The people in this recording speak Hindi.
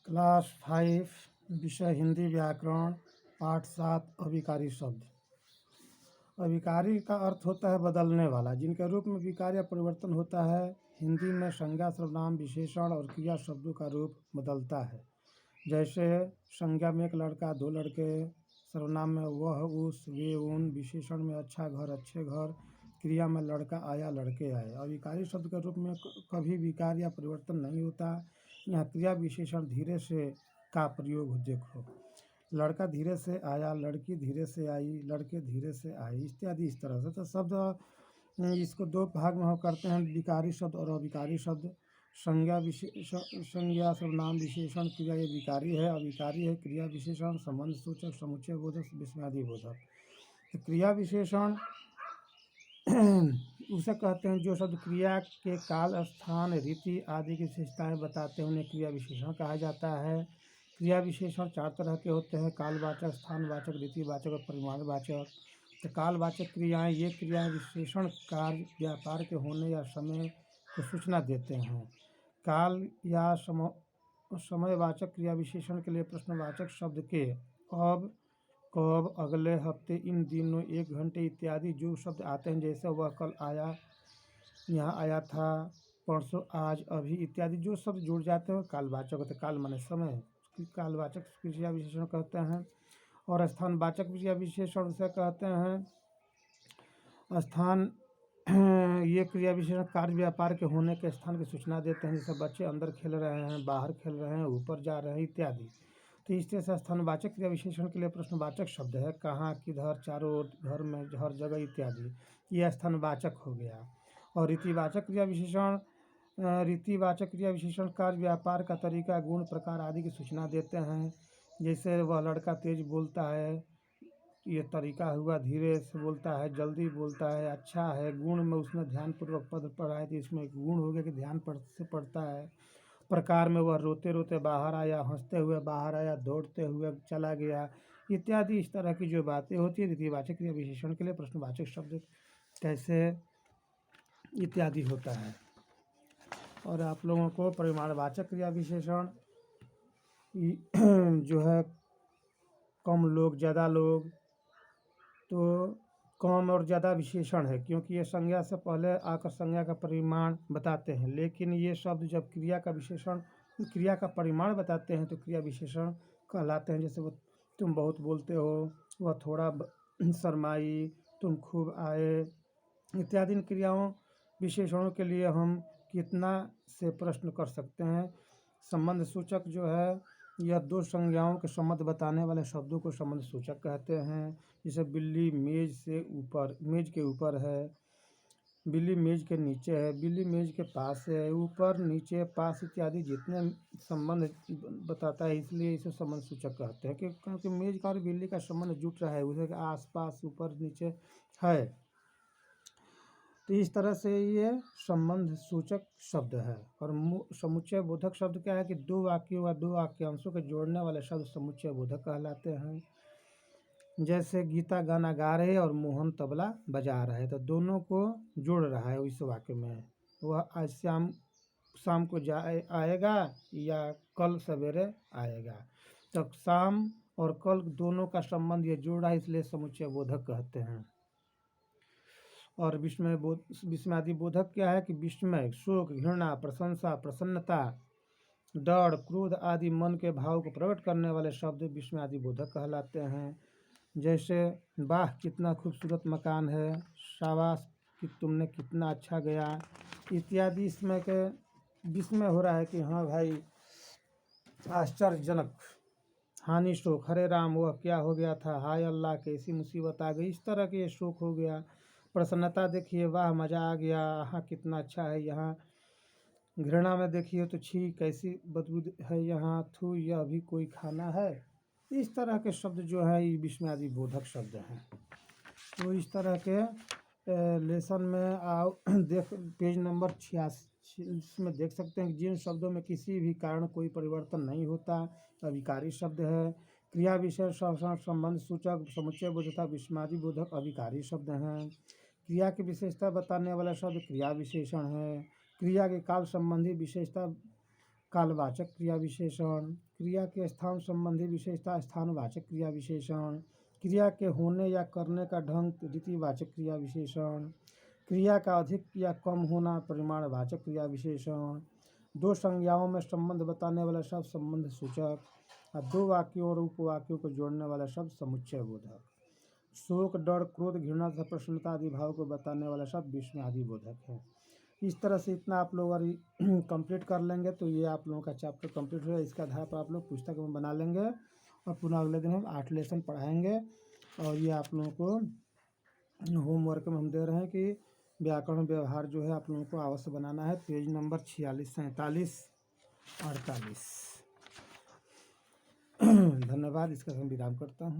क्लास 5 विषय हिंदी व्याकरण पाठ 7 अभिकारी शब्द। अभिकारी का अर्थ होता है बदलने वाला, जिनके रूप में विकार या परिवर्तन होता है। हिंदी में संज्ञा सर्वनाम विशेषण और क्रिया शब्दों का रूप बदलता है। जैसे संज्ञा में एक लड़का दो लड़के, सर्वनाम में वह उस वे उन, विशेषण में अच्छा घर अच्छे घर, क्रिया में लड़का आया लड़के आए। अभिकारी शब्द के रूप में कभी विकार या परिवर्तन नहीं होता। यहाँ क्रिया विशेषण धीरे से का प्रयोग देखो। लड़का धीरे से आया, लड़की धीरे से आई, लड़के धीरे से आए, इत्यादि। इस तरह से तो शब्द इसको दो भाग में हम करते हैं, विकारी शब्द और अविकारी शब्द। संज्ञा सर्वनाम विशेषण क्रिया ये विकारी है, अविकारी है क्रिया विशेषण, संबंध सूचक, समुच्चय बोधक, विस्मयादि बोधक। तो क्रिया विशेषण उसे कहते हैं जो शब्द क्रिया के काल स्थान रीति आदि की विशेषताएं बताते हैं, उन्हें क्रिया विशेषण कहा जाता है। क्रिया विशेषण चार तरह के होते हैं: कालवाचक, स्थानवाचक, रीतिवाचक और परिमाणवाचक। तो कालवाचक क्रियाएं ये क्रियाएं विशेषण कार्य व्यापार के होने या समय को सूचना देते हैं। काल या समयवाचक क्रिया विशेषण के लिए प्रश्नवाचक शब्द के अब, कब, अगले हफ्ते, इन दिनों, एक घंटे इत्यादि जो शब्द आते हैं, जैसे वह कल आया, यहाँ आया था, परसों, आज, अभी इत्यादि जो शब्द जुड़ जाते हैं कालवाचक होते हैं। काल माने समय, कालवाचक क्रिया विशेषण कहते हैं। और स्थानवाचक क्रिया विशेषण से कहते हैं स्थान ये क्रिया विशेषण कार्य व्यापार के होने के स्थान की सूचना देते हैं, जैसे बच्चे अंदर खेल रहे हैं, बाहर खेल रहे हैं, ऊपर जा रहे हैं इत्यादि। तो इस तरह से स्थानवाचक क्रिया विशेषण के लिए प्रश्नवाचक शब्द है, कहाँ, किधर, चारों ओर, घर में, हर जगह इत्यादि। ये स्थानवाचक हो गया। और रीतिवाचक क्रिया विशेषण रीतिवाचक क्रिया विशेषण कार्य व्यापार का तरीका, गुण, प्रकार आदि की सूचना देते हैं। जैसे वह लड़का तेज बोलता है, ये तरीका हुआ, धीरे से बोलता है, जल्दी बोलता है, अच्छा है। गुण में उसने ध्यानपूर्वक पद पढ़ा है तो इसमें एक गुण हो गया कि ध्यान से पढ़ता है। प्रकार में वह रोते रोते बाहर आया, हंसते हुए बाहर आया, दौड़ते हुए चला गया इत्यादि। इस तरह की जो बातें होती है रीतिवाचक क्रिया विशेषण के लिए प्रश्नवाचक शब्द कैसे इत्यादि होता है। और आप लोगों को परिमाणवाचक क्रिया विशेषण जो है कम लोग ज़्यादा लोग, तो कम और ज़्यादा विशेषण है, क्योंकि ये संज्ञा से पहले आकर संज्ञा का परिमाण बताते हैं। लेकिन ये शब्द जब क्रिया का विशेषण क्रिया का परिमाण बताते हैं तो क्रिया विशेषण कहलाते हैं। जैसे वो तुम बहुत बोलते हो, वह थोड़ा शर्माई, तुम खूब आए इत्यादि। इन क्रियाओं विशेषणों के लिए हम कितना से प्रश्न कर सकते हैं। संबंध सूचक जो है यह दो संज्ञाओं के संबंध बताने वाले शब्दों को संबंध सूचक कहते हैं। जैसे बिल्ली मेज से ऊपर, मेज के ऊपर है, बिल्ली मेज के नीचे है, बिल्ली मेज के पास है, ऊपर, नीचे, पास इत्यादि जितने संबंध बताता है, इसलिए इसे संबंध सूचक कहते हैं। क्योंकि मेज का और बिल्ली का संबंध जुट रहा है, उसे आस पास, ऊपर नीचे है। तो इस तरह से ये संबंध सूचक शब्द है। और समुच्चय बोधक शब्द क्या है कि दो वाक्यों व दो वाक्यांशों के जोड़ने वाले शब्द समुच्चय बोधक कहलाते हैं। जैसे गीता गाना गा रहे और मोहन तबला बजा रहा है, तो दोनों को जोड़ रहा है इस वाक्य में। वह आज शाम को आएगा या कल सवेरे आएगा, तो शाम और कल दोनों का संबंध ये जोड़ रहा है, इसलिए समुच्चय बोधक कहते हैं। और विस्मयादि बोधक क्या है कि विस्मय, शोक, घृणा, प्रशंसा, प्रसन्नता, डर, क्रोध आदि मन के भाव को प्रकट करने वाले शब्द विस्मयादि बोधक कहलाते हैं। जैसे वाह कितना खूबसूरत मकान है, शाबाश कि तुमने कितना अच्छा गया इत्यादि। इसमें के विस्मय हो रहा है कि हाँ भाई आश्चर्यजनक, हानि शोक, हरे राम वह क्या हो गया था, हाय अल्लाह कैसी मुसीबत आ गई, इस तरह के ये शोक हो गया। प्रसन्नता देखिए, वाह मज़ा आ गया, हाँ कितना अच्छा है यहाँ। घृणा में देखिए तो छी कैसी बदबू है यहाँ, थू यह भी कोई खाना है। इस तरह के शब्द जो है ये विस्मयादि बोधक शब्द हैं। तो इस तरह के लेसन में आओ देख पेज नंबर 86 में देख सकते हैं कि जिन शब्दों में किसी भी कारण कोई परिवर्तन नहीं होता अविकारी शब्द है। क्रिया विशेषण संबंध सूचक समुच्चय बोधक विस्मयादि बोधक अविकारी शब्द हैं। क्रिया की विशेषता बताने वाला शब्द क्रिया विशेषण है। क्रिया के काल संबंधी विशेषता कालवाचक क्रिया विशेषण, क्रिया के स्थान संबंधी विशेषता स्थानवाचक क्रिया विशेषण, क्रिया के होने या करने का ढंग रीतिवाचक क्रिया विशेषण, क्रिया का अधिक या कम होना परिमाणवाचक क्रिया विशेषण, दो संज्ञाओं में संबंध बताने वाला शब्द संबंध सूचक, और दो वाक्यों और उपवाक्यों को जोड़ने वाला शब्द समुच्चय बोधक, शोक डर क्रोध घृणा तथा प्रसन्नता आदि भाव को बताने वाला शब्द विस्मय आदि बोधक है। इस तरह से इतना आप लोग अगर कंप्लीट कर लेंगे तो ये आप लोगों का चैप्टर कंप्लीट होगा। इसके आधार पर आप लोग पुस्तक में बना लेंगे और पुनः अगले दिन हम 8 लेसन पढ़ाएंगे। और ये आप लोगों को होमवर्क में हम दे रहे हैं कि व्याकरण व्यवहार जो है आप लोगों को अवश्य बनाना है, पेज नंबर 46 47 48। धन्यवाद। इसका हम विराम करता हूँ।